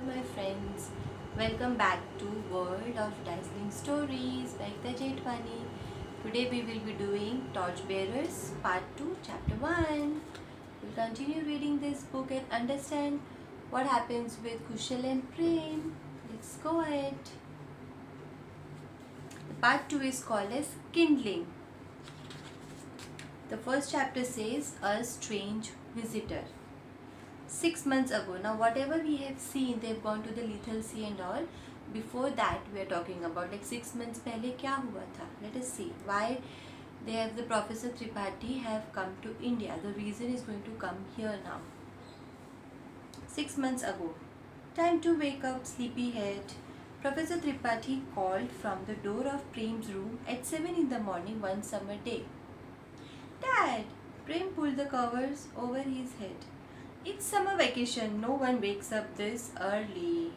my friends. Welcome back to World of Dazzling Stories by the Jetwani. Today we will be doing Torchbearers Part 2 Chapter 1. We'll continue reading this book and understand what happens with Kushal and Prem. Let's go ahead. The Part 2 is called as Kindling. The first chapter says A Strange Visitor. 6 months ago, now whatever we have seen, they've gone to the Lethal Sea and all. Before that, we are talking about like 6 months पहले क्या हुआ था. Let us see why they have the Professor Tripathi have come to India. The reason is going to come here now. 6 months ago, time to wake up, sleepyhead. Professor Tripathi called from the door of Prem's room at 7 in the morning one summer day. Dad, Prem pulled the covers over his head. It's summer vacation. No one wakes up this early.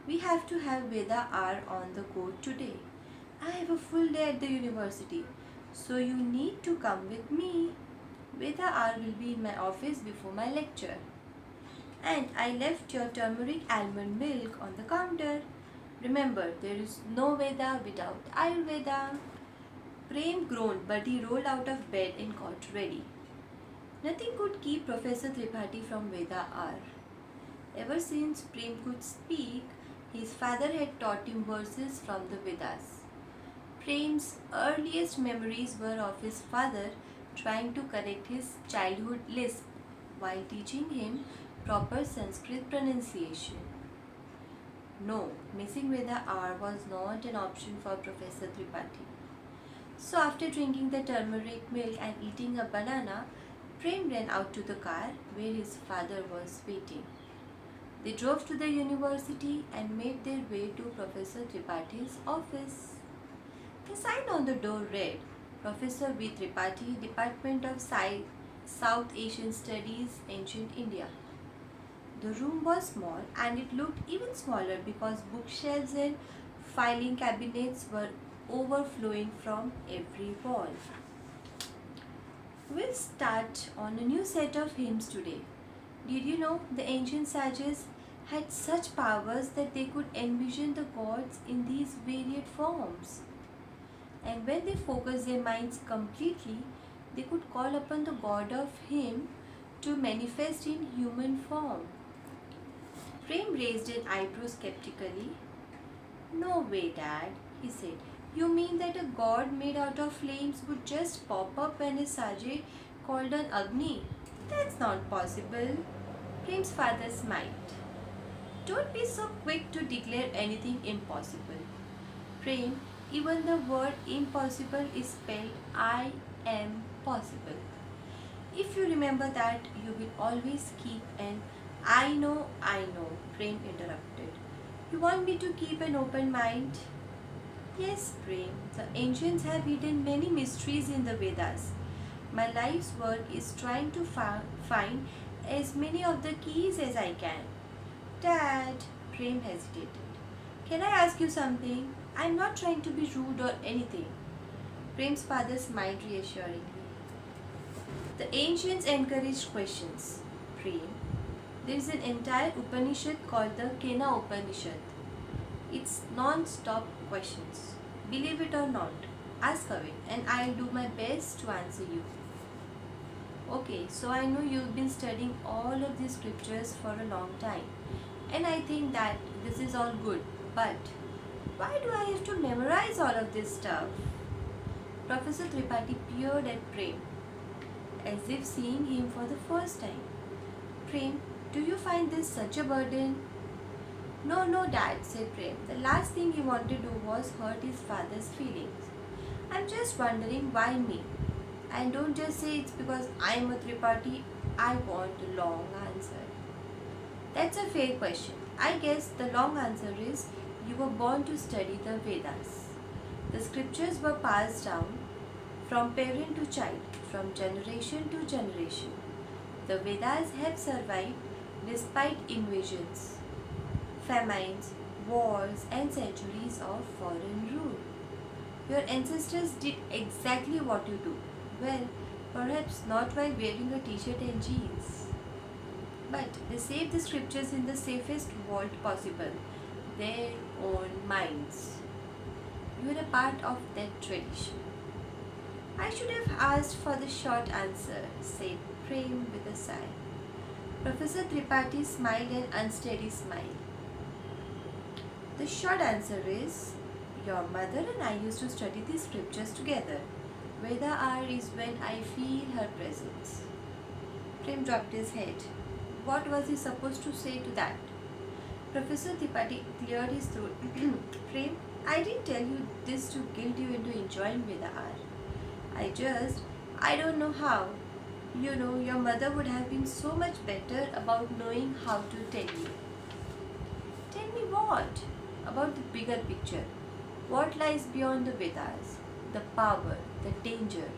We have to have Veda R on the go today. I have a full day at the university, so you need to come with me. Veda R will be in my office before my lecture. And I left your turmeric almond milk on the counter. Remember, there is no Veda without Ayurveda. Prem groaned, but he rolled out of bed and got ready. Nothing could keep Professor Tripathi from Veda R. Ever since Prem could speak, his father had taught him verses from the Vedas. Prem's earliest memories were of his father trying to correct his childhood lisp while teaching him proper Sanskrit pronunciation. No, missing Veda R was not an option for Professor Tripathi. So after drinking the turmeric milk and eating a banana, Prem ran out to the car where his father was waiting. They drove to the university and made their way to Professor Tripathi's office. The sign on the door read, Professor V. Tripathi, Department of South Asian Studies, Ancient India. The room was small and it looked even smaller because bookshelves and filing cabinets were overflowing from every wall. We'll start on a new set of hymns today. Did you know the ancient sages had such powers that they could envision the gods in these varied forms? And when they focused their minds completely, they could call upon the god of hymn to manifest in human form. Prem raised an eyebrow skeptically. No way, Dad, he said. You mean that a god made out of flames would just pop up when a sage called on Agni? That's not possible. Prem's father smiled. Don't be so quick to declare anything impossible. Prem, even the word impossible is spelled I am possible. If you remember that, you will always keep an I know, Prem interrupted. You want me to keep an open mind? Yes, Prem, the ancients have hidden many mysteries in the Vedas. My life's work is trying to find as many of the keys as I can. Dad, Prem hesitated. Can I ask you something? I'm not trying to be rude or anything. Prem's father smiled reassuringly. The ancients encouraged questions. Prem, there is an entire Upanishad called the Kena Upanishad. It's non-stop questions. Believe it or not, ask away and I'll do my best to answer you. Okay, so I know you've been studying all of these scriptures for a long time and I think that this is all good, but why do I have to memorize all of this stuff? Professor Tripathi peered at Prem as if seeing him for the first time. Prem, do you find this such a burden? No, Dad, said Prem. The last thing he wanted to do was hurt his father's feelings. I'm just wondering why me? And don't just say it's because I'm a Tripathi. I want a long answer. That's a fair question. I guess the long answer is you were born to study the Vedas. The scriptures were passed down from parent to child, from generation to generation. The Vedas have survived despite invasions, famines, wars and centuries of foreign rule. Your ancestors did exactly what you do. Well, perhaps not while wearing a t-shirt and jeans. But they save the scriptures in the safest vault possible, their own minds. You are a part of that tradition. I should have asked for the short answer, said Prem with a sigh. Professor Tripathi smiled an unsteady smile. The short answer is your mother and I used to study the scriptures together. Veda hour is when I feel her presence. Prem dropped his head. What was he supposed to say to that? Professor Tripathi cleared his throat. Prem, I didn't tell you this to guilt you into enjoying Veda hour. I don't know how. You know, your mother would have been so much better about knowing how to tell you. Tell me what? About the bigger picture. What lies beyond the Vedas? The power, the danger.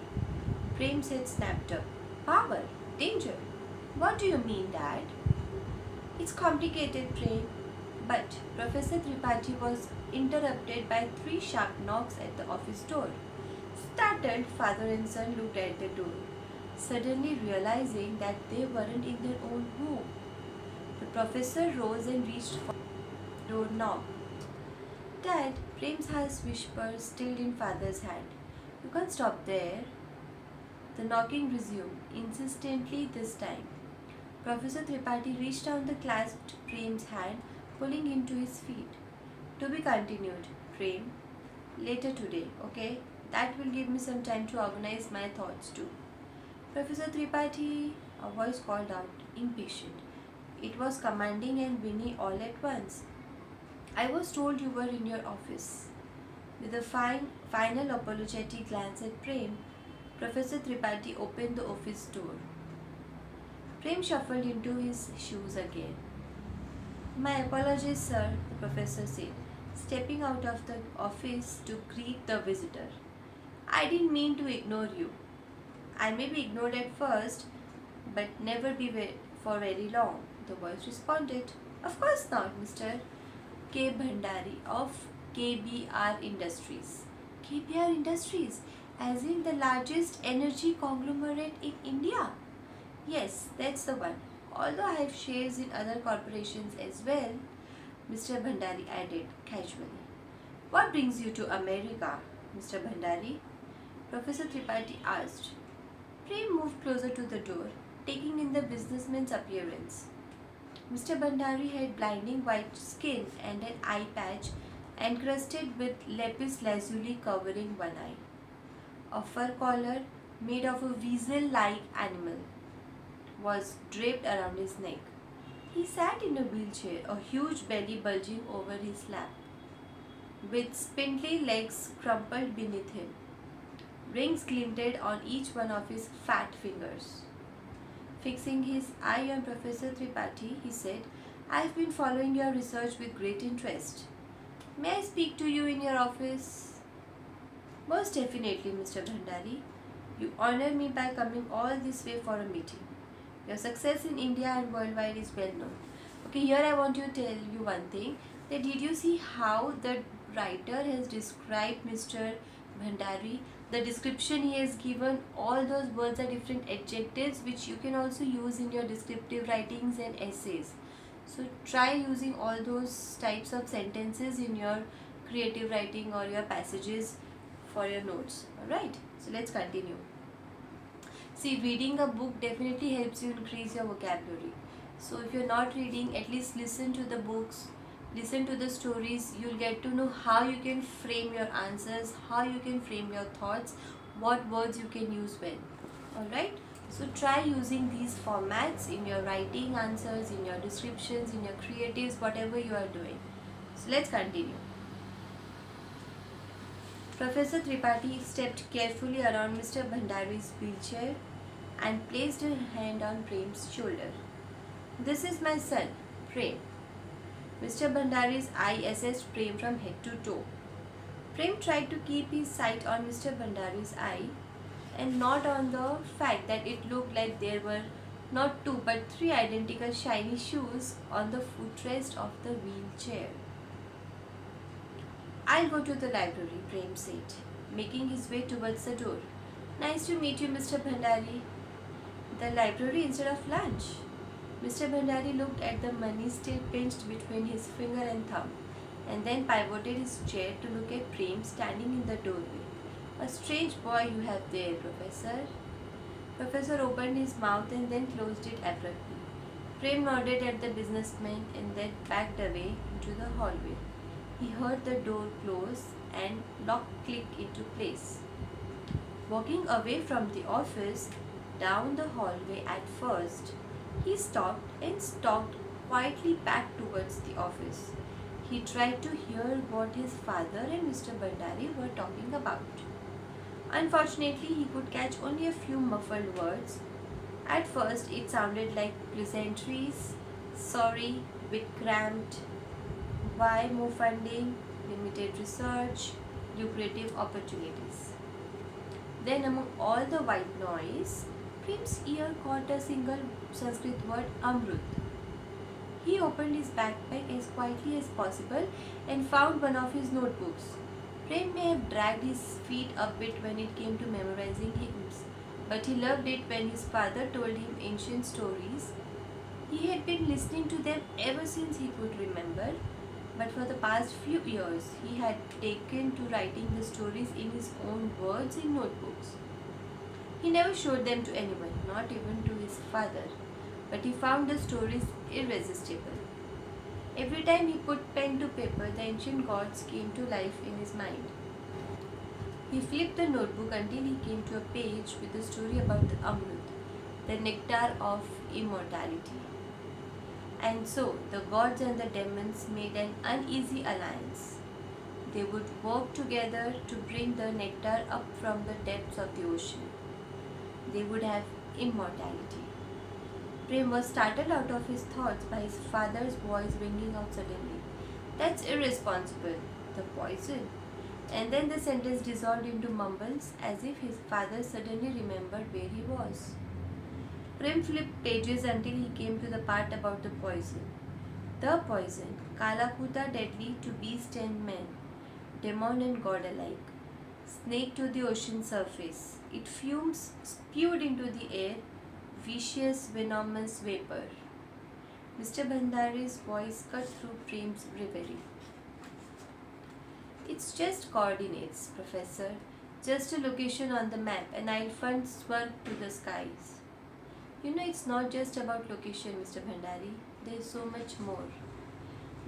Prem said snapped up. Power? Danger? What do you mean, Dad? It's complicated, Prem. But Professor Tripathi was interrupted by three sharp knocks at the office door. Startled, father and son looked at the door, suddenly realizing that they weren't in their own home. The professor rose and reached for the doorknob. Dad, Prem's harsh whisper stilled in father's hand. You can't stop there. The knocking resumed, insistently this time. Professor Tripathi reached down and clasped Prem's hand, pulling him to his feet. To be continued, Prem. Later today, okay? That will give me some time to organize my thoughts too. Professor Tripathi, a voice called out, impatient. It was commanding and winning all at once. I was told you were in your office. With a final apologetic glance at Prem, Professor Tripathi opened the office door. Prem shuffled into his shoes again. My apologies, sir, the professor said, stepping out of the office to greet the visitor. I didn't mean to ignore you. I may be ignored at first, but never be for very long, the voice responded. Of course not, Mr. K. Bhandari of KBR Industries. KBR Industries, as in the largest energy conglomerate in India? Yes, that's the one. Although I have shares in other corporations as well, Mr. Bhandari added casually. What brings you to America, Mr. Bhandari? Professor Tripathi asked. Prem moved closer to the door, taking in the businessman's appearance. Mr. Bhandari had blinding white skin and an eye patch encrusted with lapis lazuli covering one eye. A fur collar made of a weasel-like animal was draped around his neck. He sat in a wheelchair, a huge belly bulging over his lap, with spindly legs crumpled beneath him. Rings glinted on each one of his fat fingers. Fixing his eye on Professor Tripathi, he said, I have been following your research with great interest. May I speak to you in your office? Most definitely, Mr. Bhandari. You honor me by coming all this way for a meeting. Your success in India and worldwide is well known. Okay, here I want to tell you one thing. That did you see how the writer has described Mr. Bhandari? The description he has given, all those words are different adjectives which you can also use in your descriptive writings and essays. So try using all those types of sentences in your creative writing or your passages for your notes. Alright, so let's continue. See, reading a book definitely helps you increase your vocabulary. So if you're not reading, at least listen to the books, listen to the stories. You'll get to know how you can frame your answers, how you can frame your thoughts, what words you can use when. Alright, so try using these formats in your writing answers, in your descriptions, in your creatives, whatever you are doing. So let's continue. Professor Tripathi stepped carefully around Mr. Bhandari's wheelchair and placed a hand on Prem's shoulder. This is my son, Prem. Mr. Bhandari's eye assessed Prem from head to toe. Prem tried to keep his sight on Mr. Bhandari's eye and not on the fact that it looked like there were not two but three identical shiny shoes on the footrest of the wheelchair. I'll go to the library, Prem said, making his way towards the door. Nice to meet you, Mr. Bhandari. The library instead of lunch? Mr. Bhandari looked at the money still pinched between his finger and thumb, and then pivoted his chair to look at Prem standing in the doorway. A strange boy you have there, Professor. Professor opened his mouth and then closed it abruptly. Prem nodded at the businessman and then backed away into the hallway. He heard the door close and lock click into place. Walking away from the office, down the hallway at first, he stopped and stalked quietly back towards the office. He tried to hear what his father and Mr. Bhandari were talking about. Unfortunately, he could catch only a few muffled words. At first, it sounded like pleasantries, sorry, bit cramped, why more funding, limited research, lucrative opportunities. Then, among all the white noise, Prem's ear caught a single Sanskrit word, Amrut. He opened his backpack as quietly as possible and found one of his notebooks. Prem may have dragged his feet a bit when it came to memorizing hymns, but he loved it when his father told him ancient stories. He had been listening to them ever since he could remember, but for the past few years he had taken to writing the stories in his own words in notebooks. He never showed them to anyone, not even to his father, but he found the stories irresistible. Every time he put pen to paper, the ancient gods came to life in his mind. He flipped the notebook until he came to a page with a story about the Amrut, the nectar of immortality. And so the gods and the demons made an uneasy alliance. They would work together to bring the nectar up from the depths of the ocean. They would have immortality. Prem was startled out of his thoughts by his father's voice ringing out suddenly. That's irresponsible. The poison. And then the sentence dissolved into mumbles as if his father suddenly remembered where he was. Prem flipped pages until he came to the part about the poison. The poison, Kalakuta, deadly to beast and man, demon and god alike, snake to the ocean surface. Its fumes spewed into the air, vicious, venomous vapor. Mr. Bhandari's voice cut through Prem's reverie. It's just coordinates, Professor. Just a location on the map, and I'll fund Swarg to the skies. You know, it's not just about location, Mr. Bhandari. There's so much more.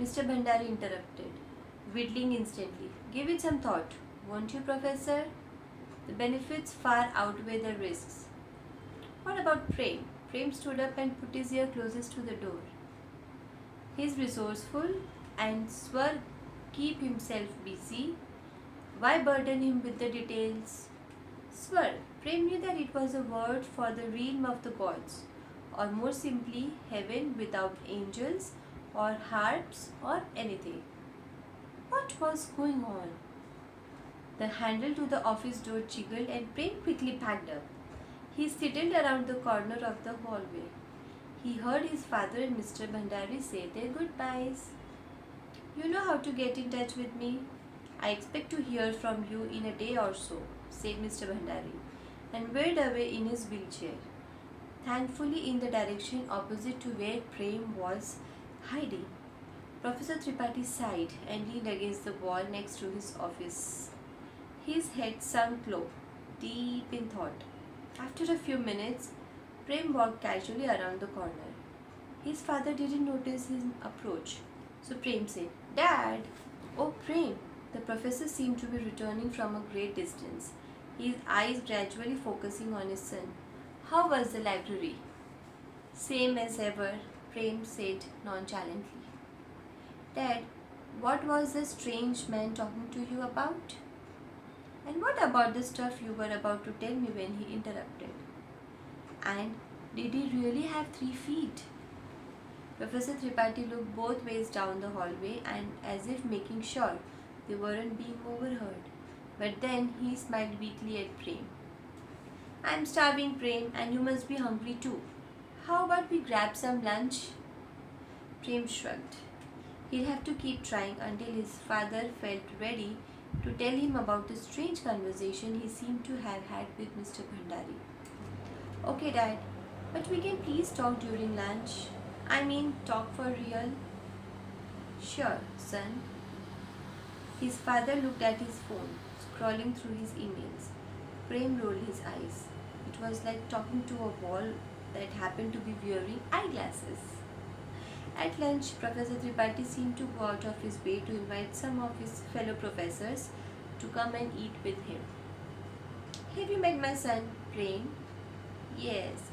Mr. Bhandari interrupted, whittling instantly. Give it some thought, won't you, Professor? The benefits far outweigh the risks. What about Prem? Prem stood up and put his ear closest to the door. He's resourceful and Swarg keep himself busy. Why burden him with the details? Swarg, Prem knew that it was a word for the realm of the gods, or more simply, heaven without angels or harps or anything. What was going on? The handle to the office door jiggled and Prem quickly packed up. He sidled around the corner of the hallway. He heard his father and Mr. Bhandari say their goodbyes. You know how to get in touch with me. I expect to hear from you in a day or so, said Mr. Bhandari, and whirled away in his wheelchair, thankfully in the direction opposite to where Prem was hiding. Professor Tripathi sighed and leaned against the wall next to his office. His head sunk low, deep in thought. After a few minutes, Prem walked casually around the corner. His father didn't notice his approach, so Prem said, Dad! Oh, Prem! The professor seemed to be returning from a great distance, his eyes gradually focusing on his son. How was the library? Same as ever, Prem said nonchalantly. Dad, what was the strange man talking to you about? And what about the stuff you were about to tell me when he interrupted? And did he really have 3 feet? Professor Tripathi looked both ways down the hallway and as if making sure they weren't being overheard. But then he smiled weakly at Prem. I'm starving, Prem, and you must be hungry too. How about we grab some lunch? Prem shrugged. He'd have to keep trying until his father felt ready to tell him about the strange conversation he seemed to have had with Mr. Bhandari. Okay, Dad, but we can please talk during lunch. I mean, talk for real? Sure, son. His father looked at his phone, scrolling through his emails. Prem rolled his eyes. It was like talking to a wall that happened to be wearing eyeglasses. At lunch, Professor Tripathi seemed to go out of his way to invite some of his fellow professors to come and eat with him. Have you met my son, Prem? Yes.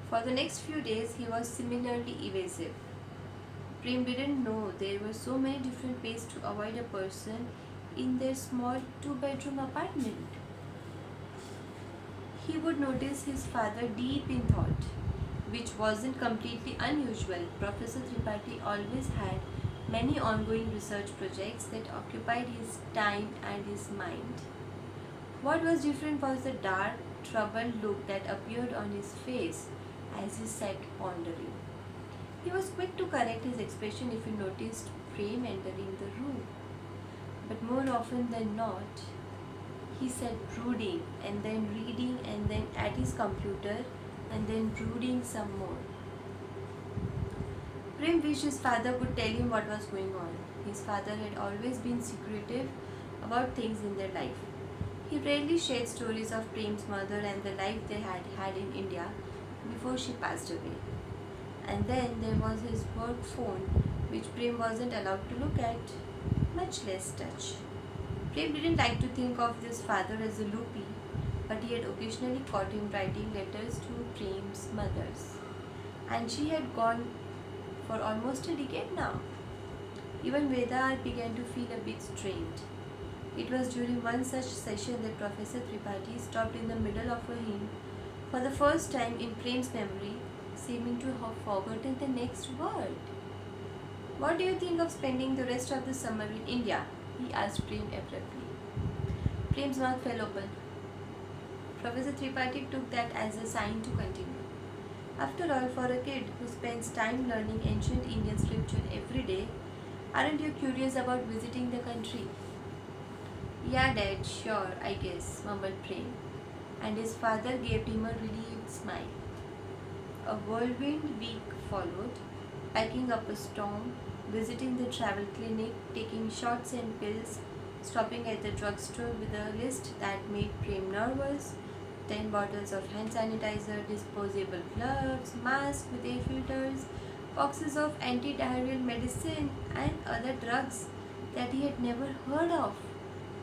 For the next few days, he was similarly evasive. Prem didn't know there were so many different ways to avoid a person in their small two-bedroom apartment. He would notice his father deep in thought, which wasn't completely unusual. Professor Tripathi always had many ongoing research projects that occupied his time and his mind. What was different was the dark, troubled look that appeared on his face as he sat pondering. He was quick to correct his expression if he noticed Prem entering the room. But more often than not, he sat brooding and then reading and then at his computer and then brooding some more. Prem wished his father would tell him what was going on. His father had always been secretive about things in their life. He rarely shared stories of Prem's mother and the life they had had in India before she passed away. And then there was his work phone, which Prem wasn't allowed to look at, much less touch. Prem didn't like to think of his father as a loopy, but he had occasionally caught him writing letters to Prem's mothers. And she had gone for almost a decade now. Even Vedar began to feel a bit strained. It was during one such session that Professor Tripathi stopped in the middle of a hymn for the first time in Prem's memory, seeming to have forgotten the next word. What do you think of spending the rest of the summer in India? He asked Prem abruptly. Prem's mouth fell open. Professor Tripathi took that as a sign to continue. After all, for a kid who spends time learning ancient Indian scripture every day, aren't you curious about visiting the country? Yeah, Dad, sure, I guess, mumbled Prem, and his father gave him a relieved smile. A whirlwind week followed, packing up a storm, visiting the travel clinic, taking shots and pills, stopping at the drugstore with a list that made Prem nervous, 10 bottles of hand sanitizer, disposable gloves, masks with air filters, boxes of anti-diarrheal medicine and other drugs that he had never heard of,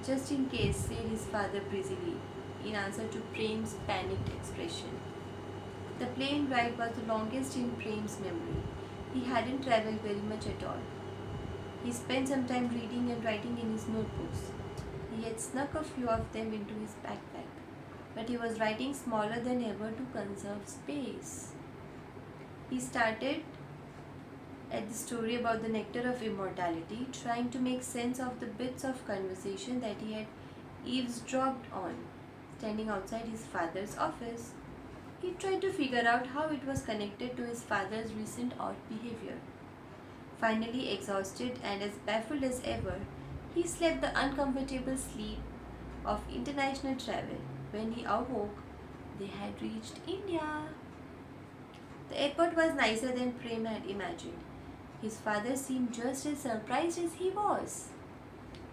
just in case, said his father breezily, in answer to Prem's panicked expression. The plane ride was the longest in Prem's memory. He hadn't travelled very much at all. He spent some time reading and writing in his notebooks. He had snuck a few of them into his backpack, but he was writing smaller than ever to conserve space. He started at the story about the nectar of immortality, trying to make sense of the bits of conversation that he had eavesdropped on, standing outside his father's office. He tried to figure out how it was connected to his father's recent odd behavior. Finally, exhausted and as baffled as ever, he slept the uncomfortable sleep of international travel. When he awoke, they had reached India. The airport was nicer than Prem had imagined. His father seemed just as surprised as he was.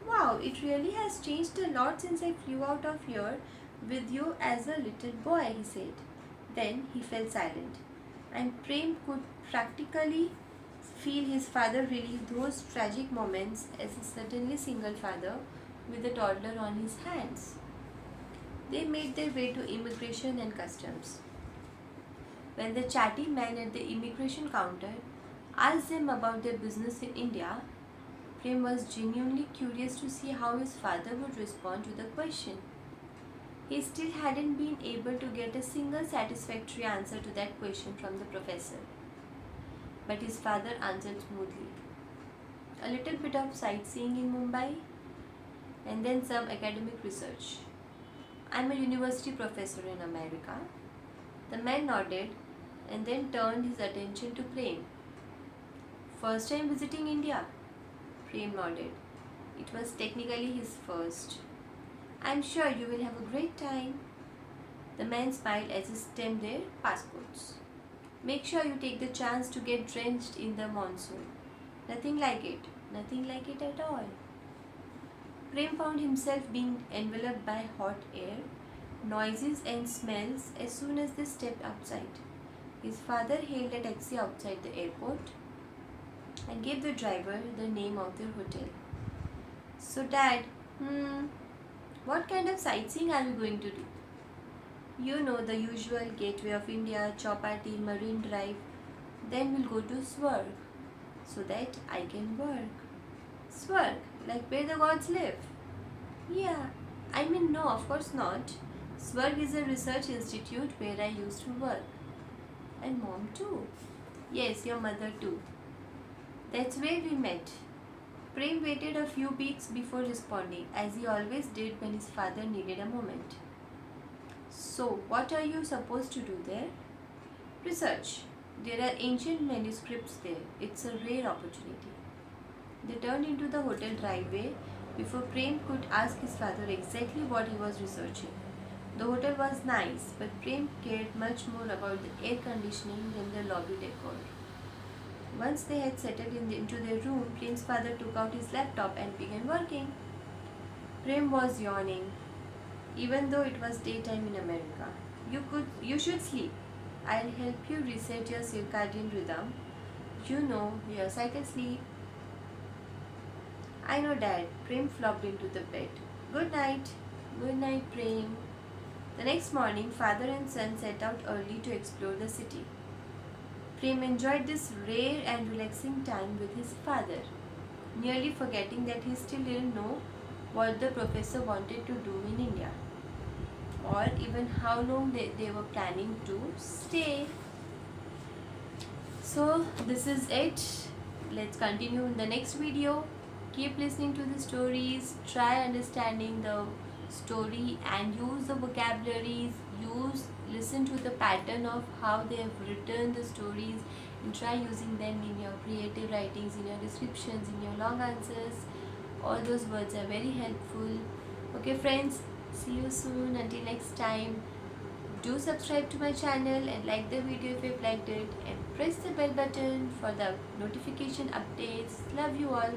Wow, it really has changed a lot since I flew out of here with you as a little boy, he said. Then he fell silent, and Prem could practically feel his father relive those tragic moments as a certainly single father with a toddler on his hands. They made their way to immigration and customs. When the chatty man at the immigration counter asked them about their business in India, Prem was genuinely curious to see how his father would respond to the question. He still hadn't been able to get a single satisfactory answer to that question from the professor. But his father answered smoothly. A little bit of sightseeing in Mumbai and then some academic research. I'm a university professor in America. The man nodded and then turned his attention to Prem. First time visiting India? Prem nodded. It was technically his first. I'm sure you will have a great time. The man smiled as he stamped their passports. Make sure you take the chance to get drenched in the monsoon. Nothing like it. Nothing like it at all. Prem found himself being enveloped by hot air, noises and smells as soon as they stepped outside. His father hailed a taxi outside the airport and gave the driver the name of their hotel. So, Dad, what kind of sightseeing are we going to do? You know, the usual Gateway of India, Chowpatty, Marine Drive. Then we'll go to Swarg so that I can work. Swarg, like where the gods live. Yeah, I mean, no, of course not. Swarg is a research institute where I used to work. And mom too. Yes, your mother too. That's where we met. Prem waited a few weeks before responding, as he always did when his father needed a moment. So, what are you supposed to do there? Research. There are ancient manuscripts there. It's a rare opportunity. They turned into the hotel driveway before Prem could ask his father exactly what he was researching. The hotel was nice, but Prem cared much more about the air conditioning than the lobby decor. Once they had settled into their room, Prem's father took out his laptop and began working. Prem was yawning, even though it was daytime in America. You should sleep. I'll help you reset your circadian rhythm. You know, your cycle sleep. I know, Dad. Prem flopped into the bed. Good night. Good night, Prem. The next morning, father and son set out early to explore the city. Prem enjoyed this rare and relaxing time with his father, nearly forgetting that he still didn't know what the professor wanted to do in India, or even how long they were planning to stay. So, this is it. Let's continue in the next video. Keep listening to the stories, try understanding the story and use the vocabularies, listen to the pattern of how they have written the stories and try using them in your creative writings, in your descriptions, in your long answers. All those words are very helpful. Okay friends, see you soon. Until next time, do subscribe to my channel and like the video if you've liked it, and press the bell button for the notification updates. Love you all.